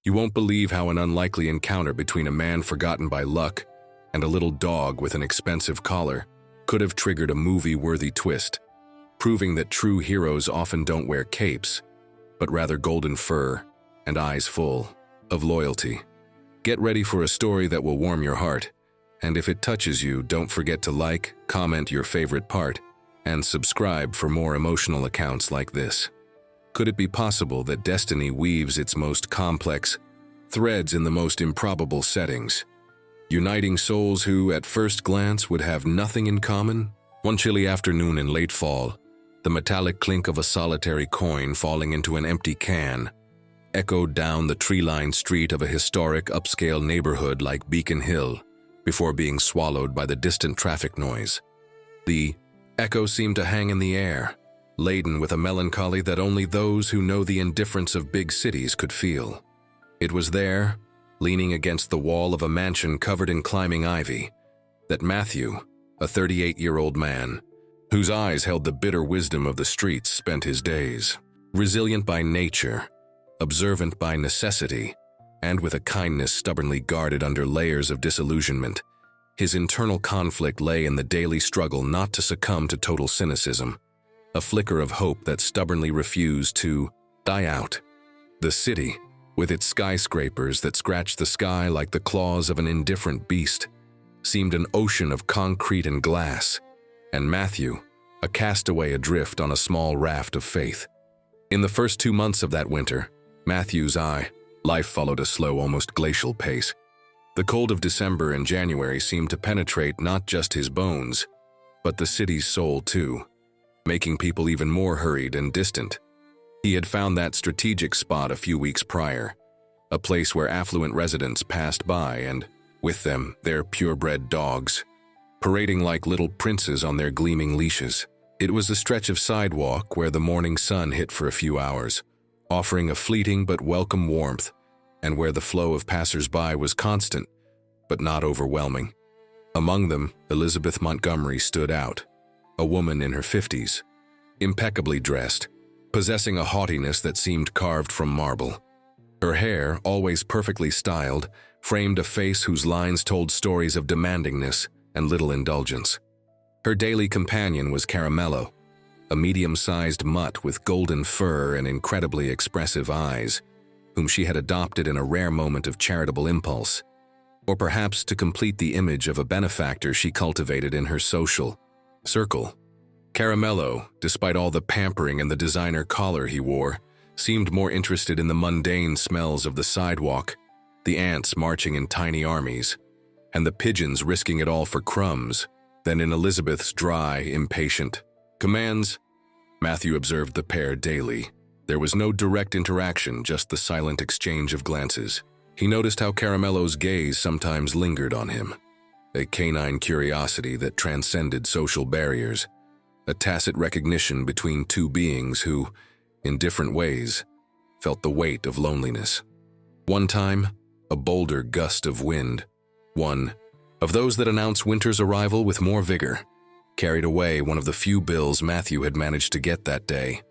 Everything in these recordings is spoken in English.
You won't believe how an unlikely encounter between a man forgotten by luck and a little dog with an expensive collar could have triggered a movie-worthy twist, proving that true heroes often don't wear capes, but rather golden fur and eyes full of loyalty. Get ready for a story that will warm your heart, and if it touches you, don't forget to like, comment your favorite part, and subscribe for more emotional accounts like this. Could it be possible that destiny weaves its most complex threads in the most improbable settings, uniting souls who, at first glance, would have nothing in common? One chilly afternoon in late fall, the metallic clink of a solitary coin falling into an empty can echoed down the tree-lined street of a historic upscale neighborhood like Beacon Hill before being swallowed by the distant traffic noise. The echo seemed to hang in the air, laden with a melancholy that only those who know the indifference of big cities could feel. It was there, leaning against the wall of a mansion covered in climbing ivy, that Matthew, a 38-year-old man, whose eyes held the bitter wisdom of the streets, spent his days. Resilient by nature, observant by necessity, and with a kindness stubbornly guarded under layers of disillusionment, his internal conflict lay in the daily struggle not to succumb to total cynicism, a flicker of hope that stubbornly refused to die out. The city, with its skyscrapers that scratched the sky like the claws of an indifferent beast, seemed an ocean of concrete and glass, and Matthew, a castaway adrift on a small raft of faith. In the first 2 months of that winter, Matthew's life followed a slow, almost glacial pace. The cold of December and January seemed to penetrate not just his bones, but the city's soul too, making people even more hurried and distant. He had found that strategic spot a few weeks prior, a place where affluent residents passed by and, with them, their purebred dogs, parading like little princes on their gleaming leashes. It was a stretch of sidewalk where the morning sun hit for a few hours, offering a fleeting but welcome warmth, and where the flow of passers-by was constant, but not overwhelming. Among them, Elizabeth Montgomery stood out, a woman in her 50s, impeccably dressed, possessing a haughtiness that seemed carved from marble. Her hair, always perfectly styled, framed a face whose lines told stories of demandingness and little indulgence. Her daily companion was Caramello, a medium-sized mutt with golden fur and incredibly expressive eyes, whom she had adopted in a rare moment of charitable impulse, or perhaps to complete the image of a benefactor she cultivated in her social circle. Caramello, despite all the pampering and the designer collar he wore, seemed more interested in the mundane smells of the sidewalk, the ants marching in tiny armies, and the pigeons risking it all for crumbs, than in Elizabeth's dry, impatient commands. Matthew observed the pair daily. There was no direct interaction, just the silent exchange of glances. He noticed how Caramello's gaze sometimes lingered on him, a canine curiosity that transcended social barriers, a tacit recognition between two beings who, in different ways, felt the weight of loneliness. One time, a bolder gust of wind, one of those that announce winter's arrival with more vigor, carried away one of the few bills Matthew had managed to get that day.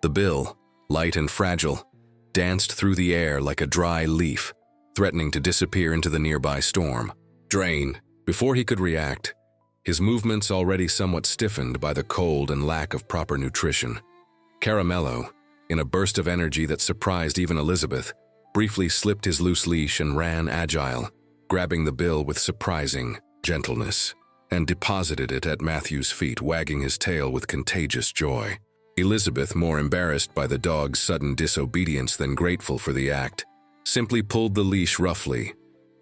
The bill, light and fragile, danced through the air like a dry leaf, threatening to disappear into the nearby storm. Drained, before he could react, his movements already somewhat stiffened by the cold and lack of proper nutrition. Caramello, in a burst of energy that surprised even Elizabeth, briefly slipped his loose leash and ran agile, grabbing the bill with surprising gentleness, and deposited it at Matthew's feet, wagging his tail with contagious joy. Elizabeth, more embarrassed by the dog's sudden disobedience than grateful for the act, simply pulled the leash roughly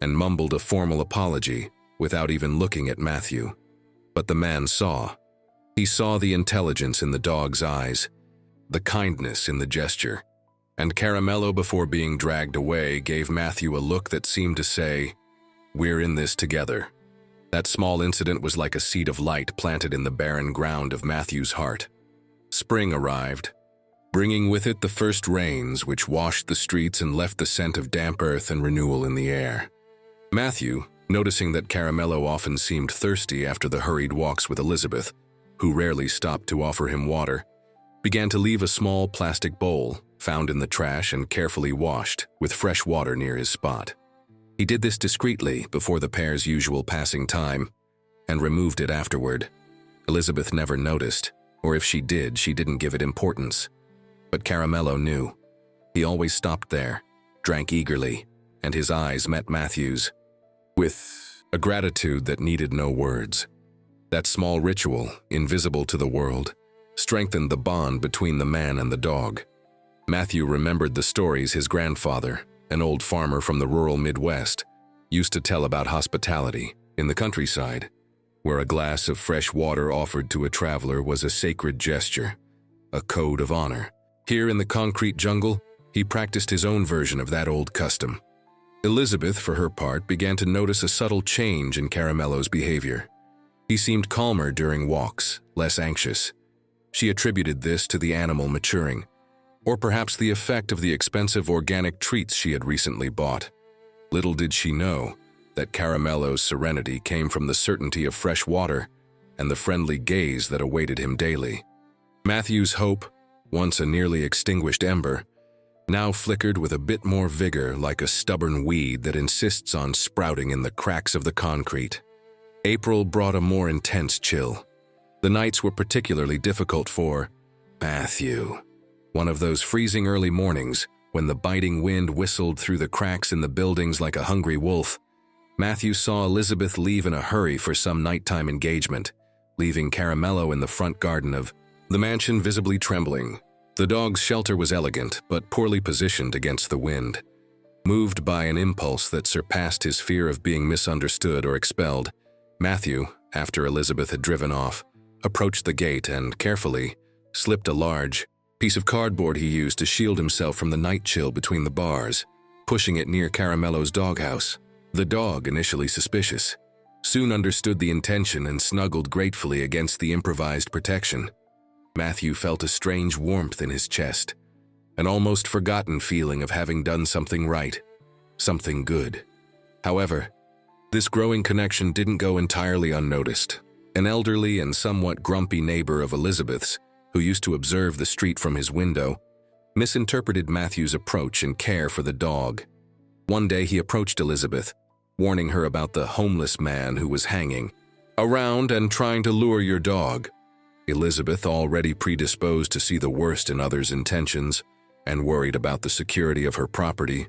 and mumbled a formal apology without even looking at Matthew. But the man saw. He saw the intelligence in the dog's eyes, the kindness in the gesture, and Caramello, before being dragged away, gave Matthew a look that seemed to say, "We're in this together." That small incident was like a seed of light planted in the barren ground of Matthew's heart. Spring arrived, bringing with it the first rains which washed the streets and left the scent of damp earth and renewal in the air. Matthew, noticing that Caramello often seemed thirsty after the hurried walks with Elizabeth, who rarely stopped to offer him water, began to leave a small plastic bowl found in the trash and carefully washed with fresh water near his spot. He did this discreetly before the pair's usual passing time and removed it afterward. Elizabeth never noticed, or if she did, she didn't give it importance. But Caramello knew. He always stopped there, drank eagerly, and his eyes met Matthew's with a gratitude that needed no words. That small ritual, invisible to the world, strengthened the bond between the man and the dog. Matthew remembered the stories his grandfather, an old farmer from the rural Midwest, used to tell about hospitality in the countryside, where a glass of fresh water offered to a traveler was a sacred gesture, a code of honor. Here in the concrete jungle, he practiced his own version of that old custom. Elizabeth, for her part, began to notice a subtle change in Caramello's behavior. He seemed calmer during walks, less anxious. She attributed this to the animal maturing, or perhaps the effect of the expensive organic treats she had recently bought. Little did she know that Caramello's serenity came from the certainty of fresh water and the friendly gaze that awaited him daily. Matthew's hope, once a nearly extinguished ember, now flickered with a bit more vigor, like a stubborn weed that insists on sprouting in the cracks of the concrete. April brought a more intense chill. The nights were particularly difficult for Matthew. One of those freezing early mornings, when the biting wind whistled through the cracks in the buildings like a hungry wolf, Matthew saw Elizabeth leave in a hurry for some nighttime engagement, leaving Caramello in the front garden of the mansion visibly trembling. The dog's shelter was elegant, but poorly positioned against the wind. Moved by an impulse that surpassed his fear of being misunderstood or expelled, Matthew, after Elizabeth had driven off, approached the gate and carefully slipped a large piece of cardboard he used to shield himself from the night chill between the bars, pushing it near Caramello's doghouse. The dog, initially suspicious, soon understood the intention and snuggled gratefully against the improvised protection. Matthew felt a strange warmth in his chest, an almost forgotten feeling of having done something right, something good. However, this growing connection didn't go entirely unnoticed. An elderly and somewhat grumpy neighbor of Elizabeth's, who used to observe the street from his window, misinterpreted Matthew's approach and care for the dog. One day he approached Elizabeth, warning her about the homeless man who was hanging around and trying to lure your dog. Elizabeth, already predisposed to see the worst in others' intentions and worried about the security of her property,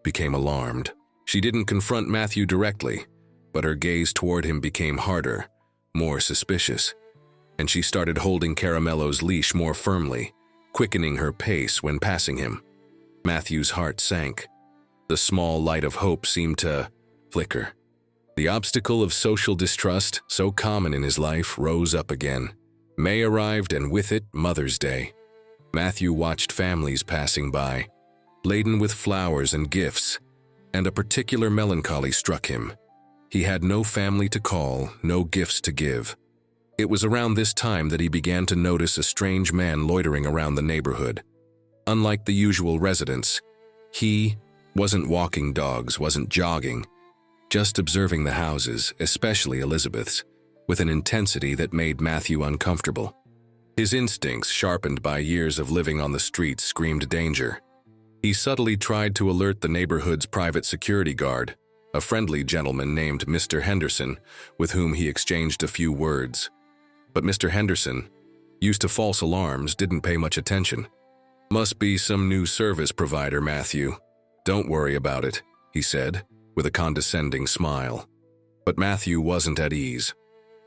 became alarmed. She didn't confront Matthew directly, but her gaze toward him became harder, more suspicious, and she started holding Caramello's leash more firmly, quickening her pace when passing him. Matthew's heart sank. The small light of hope seemed to flicker. The obstacle of social distrust, so common in his life, rose up again. May arrived, and with it, Mother's Day. Matthew watched families passing by, laden with flowers and gifts, and a particular melancholy struck him. He had no family to call, no gifts to give. It was around this time that he began to notice a strange man loitering around the neighborhood. Unlike the usual residents, he wasn't walking dogs, wasn't jogging, just observing the houses, especially Elizabeth's, with an intensity that made Matthew uncomfortable. His instincts, sharpened by years of living on the streets, screamed danger. He subtly tried to alert the neighborhood's private security guard, a friendly gentleman named Mr. Henderson, with whom he exchanged a few words. But Mr. Henderson, used to false alarms, didn't pay much attention. "Must be some new service provider, Matthew. Don't worry about it," he said, with a condescending smile. But Matthew wasn't at ease.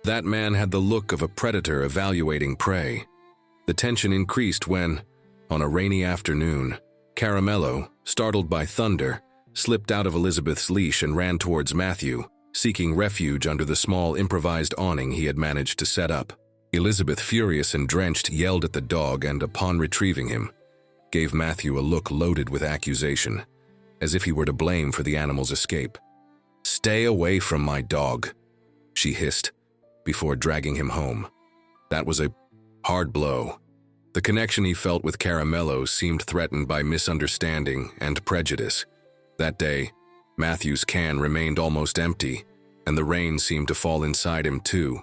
That man had the look of a predator evaluating prey. The tension increased when, on a rainy afternoon, Caramello, startled by thunder, slipped out of Elizabeth's leash and ran towards Matthew, seeking refuge under the small improvised awning he had managed to set up. Elizabeth, furious and drenched, yelled at the dog and, upon retrieving him, gave Matthew a look loaded with accusation, as if he were to blame for the animal's escape. "Stay away from my dog," she hissed, before dragging him home. That was a hard blow. The connection he felt with Caramello seemed threatened by misunderstanding and prejudice. That day, Matthew's can remained almost empty, and the rain seemed to fall inside him too.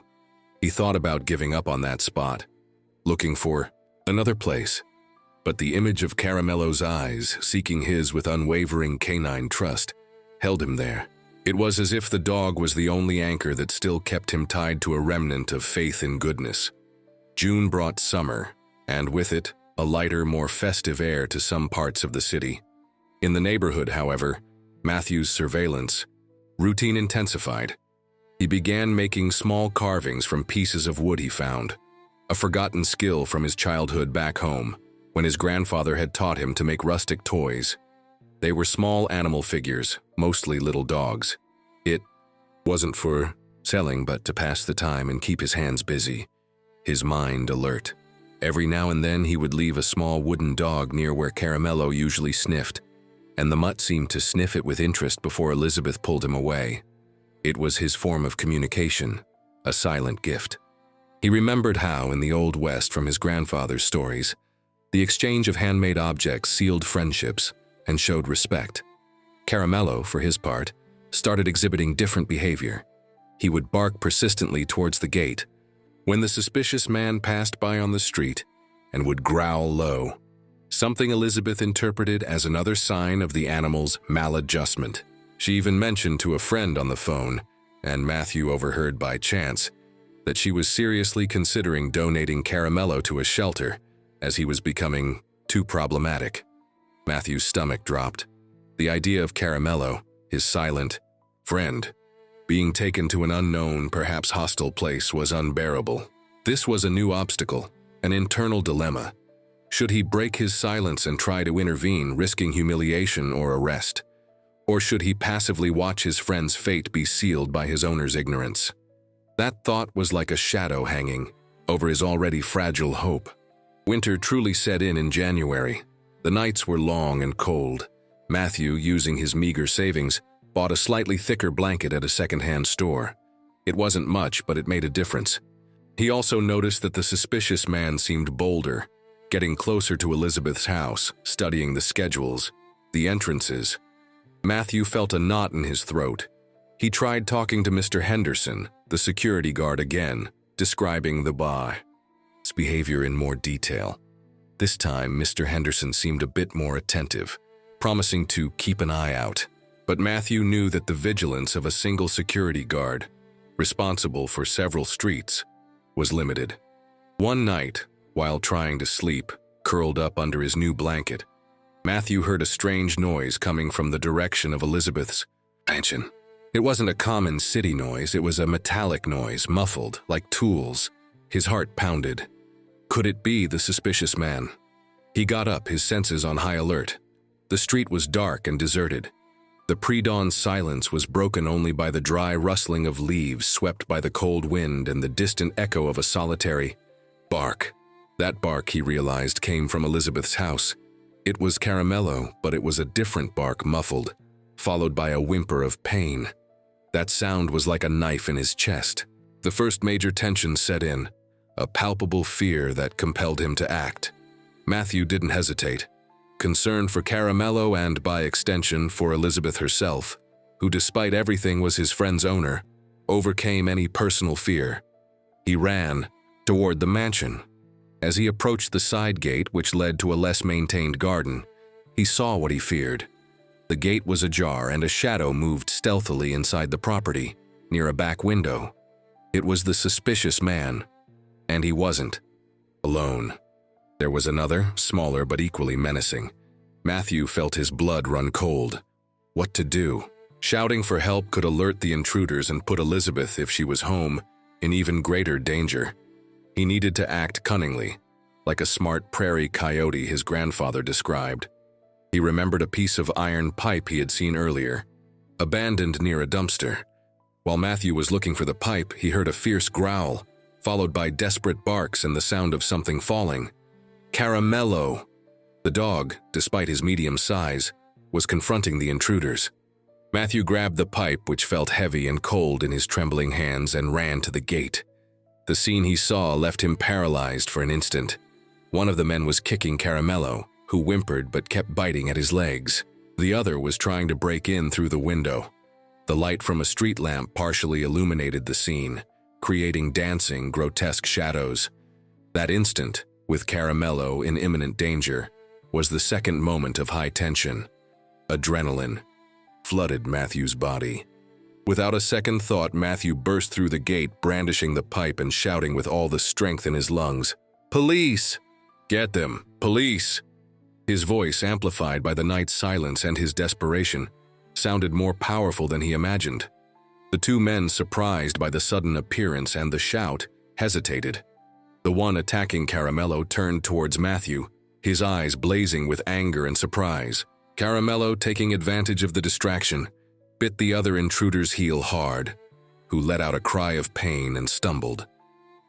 He thought about giving up on that spot, looking for Another place, but the image of Caramello's eyes, seeking his with unwavering canine trust, held him there. It was as if the dog was the only anchor that still kept him tied to a remnant of faith in goodness. June brought summer, and with it, a lighter, more festive air to some parts of the city. In the neighborhood, however, Matthew's surveillance routine intensified. He began making small carvings from pieces of wood he found, a forgotten skill from his childhood back home, when his grandfather had taught him to make rustic toys. They were small animal figures, mostly little dogs. It wasn't for selling, but to pass the time and keep his hands busy, his mind alert. Every now and then he would leave a small wooden dog near where Caramello usually sniffed, and the mutt seemed to sniff it with interest before Elizabeth pulled him away. It was his form of communication, a silent gift. He remembered how, in the Old West from his grandfather's stories, the exchange of handmade objects sealed friendships and showed respect. Caramello, for his part, started exhibiting different behavior. He would bark persistently towards the gate when the suspicious man passed by on the street, and would growl low, something Elizabeth interpreted as another sign of the animal's maladjustment. She even mentioned to a friend on the phone, and Matthew overheard by chance, that she was seriously considering donating Caramello to a shelter, as he was becoming too problematic. Matthew's stomach dropped. The idea of Caramello, his silent friend, being taken to an unknown, perhaps hostile place was unbearable. This was a new obstacle, an internal dilemma. Should he break his silence and try to intervene, risking humiliation or arrest? Or should he passively watch his friend's fate be sealed by his owner's ignorance? That thought was like a shadow hanging over his already fragile hope. Winter truly set in January. The nights were long and cold. Matthew, using his meager savings, bought a slightly thicker blanket at a second-hand store. It wasn't much, but it made a difference. He also noticed that the suspicious man seemed bolder, getting closer to Elizabeth's house, studying the schedules, the entrances. Matthew felt a knot in his throat. He tried talking to Mr. Henderson, the security guard again, describing the bar's behavior in more detail. This time, Mr. Henderson seemed a bit more attentive, promising to keep an eye out. But Matthew knew that the vigilance of a single security guard, responsible for several streets, was limited. One night, while trying to sleep, curled up under his new blanket, Matthew heard a strange noise coming from the direction of Elizabeth's mansion. It wasn't a common city noise, it was a metallic noise, muffled, like tools. His heart pounded. Could it be the suspicious man? He got up, his senses on high alert. The street was dark and deserted. The pre-dawn silence was broken only by the dry rustling of leaves swept by the cold wind and the distant echo of a solitary bark. That bark, he realized, came from Elizabeth's house. It was Caramello, but it was a different bark, muffled, followed by a whimper of pain. That sound was like a knife in his chest. The first major tension set in, a palpable fear that compelled him to act. Matthew didn't hesitate. Concern for Caramello and, by extension, for Elizabeth herself, who despite everything was his friend's owner, overcame any personal fear. He ran toward the mansion. As he approached the side gate which led to a less maintained garden, he saw what he feared. The gate was ajar and a shadow moved stealthily inside the property, near a back window. It was the suspicious man, and he wasn't alone. There was another, smaller but equally menacing. Matthew felt his blood run cold. What to do? Shouting for help could alert the intruders and put Elizabeth, if she was home, in even greater danger. He needed to act cunningly, like a smart prairie coyote his grandfather described. He remembered a piece of iron pipe he had seen earlier, abandoned near a dumpster. While Matthew was looking for the pipe, he heard a fierce growl, followed by desperate barks and the sound of something falling. Caramello! The dog, despite his medium size, was confronting the intruders. Matthew grabbed the pipe, which felt heavy and cold in his trembling hands, and ran to the gate. The scene he saw left him paralyzed for an instant. One of the men was kicking Caramello, who whimpered but kept biting at his legs. The other was trying to break in through the window. The light from a street lamp partially illuminated the scene, creating dancing, grotesque shadows. That instant, with Caramello in imminent danger, was the second moment of high tension. Adrenaline flooded Matthew's body. Without a second thought, Matthew burst through the gate, brandishing the pipe and shouting with all the strength in his lungs, "Police! Get them! Police!" His voice, amplified by the night's silence and his desperation, sounded more powerful than he imagined. The two men, surprised by the sudden appearance and the shout, hesitated. The one attacking Caramello turned towards Matthew, his eyes blazing with anger and surprise. Caramello, taking advantage of the distraction, bit the other intruder's heel hard, who let out a cry of pain and stumbled.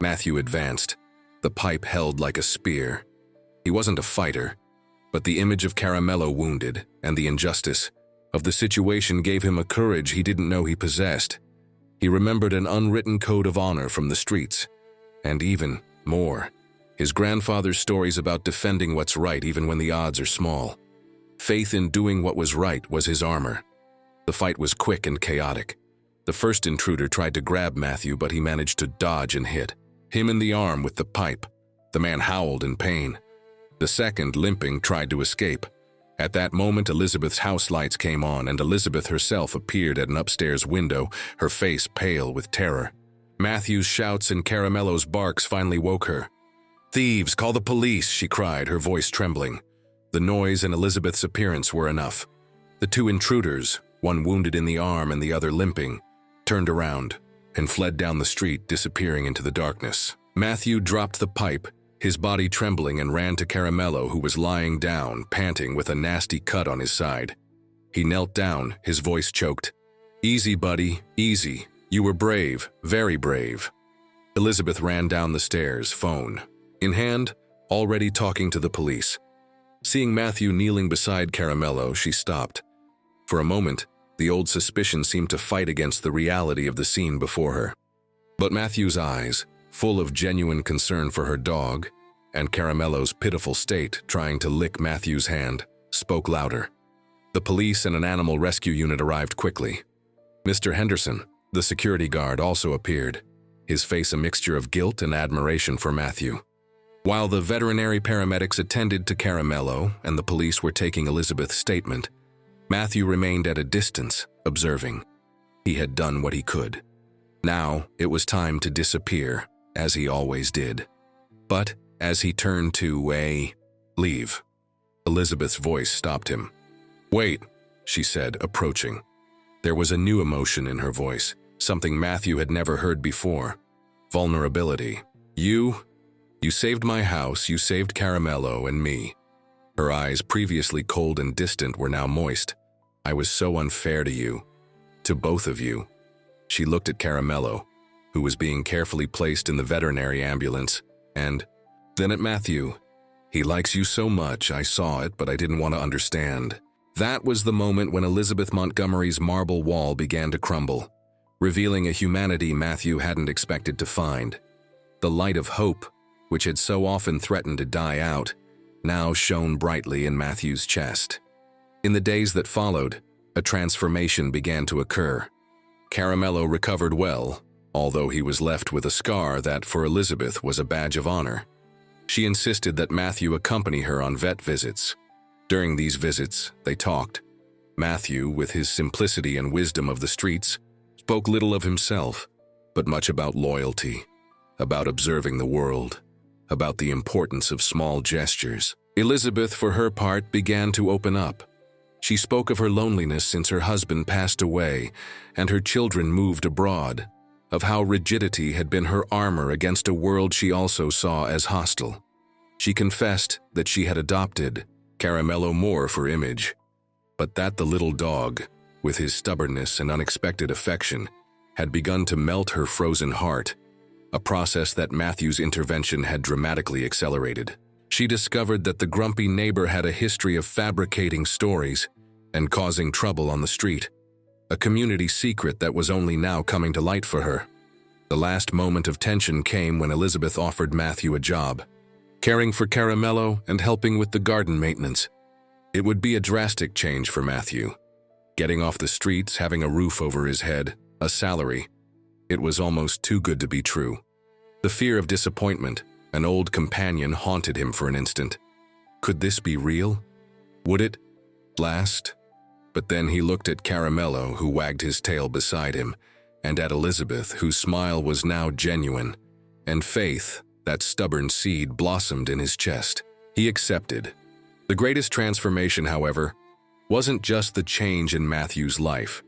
Matthew advanced, the pipe held like a spear. He wasn't a fighter, but the image of Caramello wounded and the injustice of the situation gave him a courage he didn't know he possessed. He remembered an unwritten code of honor from the streets, and even more, his grandfather's stories about defending what's right even when the odds are small. Faith in doing what was right was his armor. The fight was quick and chaotic. The first intruder tried to grab Matthew, but he managed to dodge and hit him in the arm with the pipe. The man howled in pain. The second, limping, tried to escape. At that moment, Elizabeth's house lights came on, and Elizabeth herself appeared at an upstairs window, her face pale with terror. Matthew's shouts and Caramello's barks finally woke her. "Thieves, call the police," she cried, her voice trembling. The noise and Elizabeth's appearance were enough. The two intruders, one wounded in the arm and the other limping, turned around and fled down the street, disappearing into the darkness. Matthew dropped the pipe, his body trembling, and ran to Caramello, who was lying down, panting with a nasty cut on his side. He knelt down, his voice choked. "Easy, buddy, easy. You were brave, very brave." Elizabeth ran down the stairs, phone in hand, already talking to the police. Seeing Matthew kneeling beside Caramello, she stopped. For a moment, the old suspicion seemed to fight against the reality of the scene before her. But Matthew's eyes, full of genuine concern for her dog, and Caramello's pitiful state trying to lick Matthew's hand, spoke louder. The police and an animal rescue unit arrived quickly. Mr. Henderson, the security guard, also appeared, his face a mixture of guilt and admiration for Matthew. While the veterinary paramedics attended to Caramello and the police were taking Elizabeth's statement, Matthew remained at a distance, observing. He had done what he could. Now it was time to disappear, as he always did. But as he turned to leave, Elizabeth's voice stopped him. "Wait," she said, approaching. There was a new emotion in her voice, something Matthew had never heard before. Vulnerability. You saved my house, you saved Caramello and me." Her eyes, previously cold and distant, were now moist. "I was so unfair to you. To both of you." She looked at Caramello, who was being carefully placed in the veterinary ambulance, and then at Matthew. "He likes you so much, I saw it, but I didn't want to understand." That was the moment when Elizabeth Montgomery's marble wall began to crumble, revealing a humanity Matthew hadn't expected to find. The light of hope, which had so often threatened to die out, now shone brightly in Matthew's chest. In the days that followed, a transformation began to occur. Caramello recovered well, although he was left with a scar that, for Elizabeth, was a badge of honor. She insisted that Matthew accompany her on vet visits. During these visits, they talked. Matthew, with his simplicity and wisdom of the streets, spoke little of himself, but much about loyalty, about observing the world, about the importance of small gestures. Elizabeth, for her part, began to open up. She spoke of her loneliness since her husband passed away and her children moved abroad, of how rigidity had been her armor against a world she also saw as hostile. She confessed that she had adopted Caramello more for image, but that the little dog, with his stubbornness and unexpected affection, had begun to melt her frozen heart, a process that Matthew's intervention had dramatically accelerated. She discovered that the grumpy neighbor had a history of fabricating stories and causing trouble on the street, a community secret that was only now coming to light for her. The last moment of tension came when Elizabeth offered Matthew a job, caring for Caramello and helping with the garden maintenance. It would be a drastic change for Matthew. Getting off the streets, having a roof over his head, a salary. It was almost too good to be true. The fear of disappointment An old companion haunted him for an instant. Could this be real? Would it last? But then he looked at Caramello, who wagged his tail beside him, and at Elizabeth, whose smile was now genuine, and faith, that stubborn seed, blossomed in his chest. He accepted. The greatest transformation, however, wasn't just the change in Matthew's life.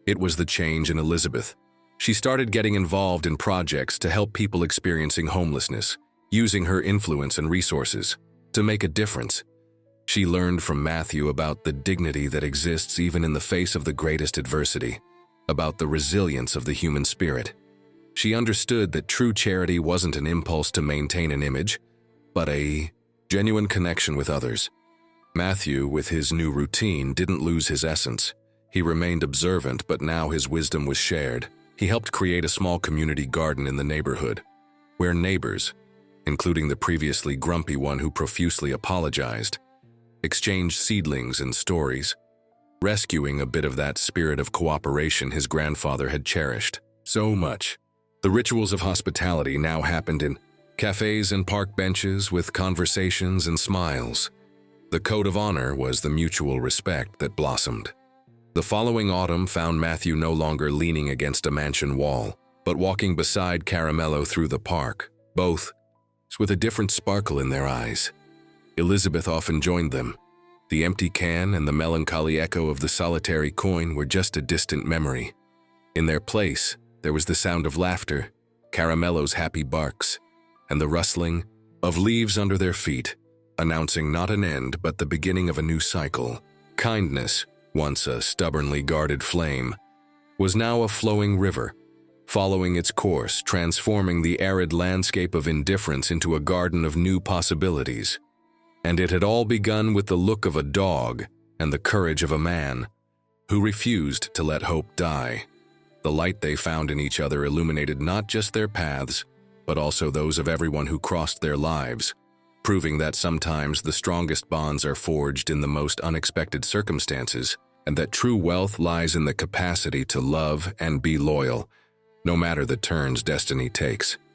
It was the change in Elizabeth. She started getting involved in projects to help people experiencing homelessness, using her influence and resources to make a difference. She learned from Matthew about the dignity that exists even in the face of the greatest adversity, about the resilience of the human spirit. She understood that true charity wasn't an impulse to maintain an image, but a genuine connection with others. Matthew, with his new routine, didn't lose his essence. He remained observant, but now his wisdom was shared. He helped create a small community garden in the neighborhood, where neighbors, including the previously grumpy one who profusely apologized, exchanged seedlings and stories, rescuing a bit of that spirit of cooperation his grandfather had cherished so much. The rituals of hospitality now happened in cafes and park benches with conversations and smiles. The code of honor was the mutual respect that blossomed. The following autumn found Matthew no longer leaning against a mansion wall, but walking beside Caramello through the park, both with a different sparkle in their eyes. Elizabeth often joined them. The empty can and the melancholy echo of the solitary coin were just a distant memory. In their place, there was the sound of laughter, Caramello's happy barks, and the rustling of leaves under their feet, announcing not an end but the beginning of a new cycle. Kindness, once a stubbornly guarded flame, was now a flowing river, following its course, transforming the arid landscape of indifference into a garden of new possibilities. And it had all begun with the look of a dog and the courage of a man who refused to let hope die. The light they found in each other illuminated not just their paths, but also those of everyone who crossed their lives, proving that sometimes the strongest bonds are forged in the most unexpected circumstances, and that true wealth lies in the capacity to love and be loyal, no matter the turns destiny takes.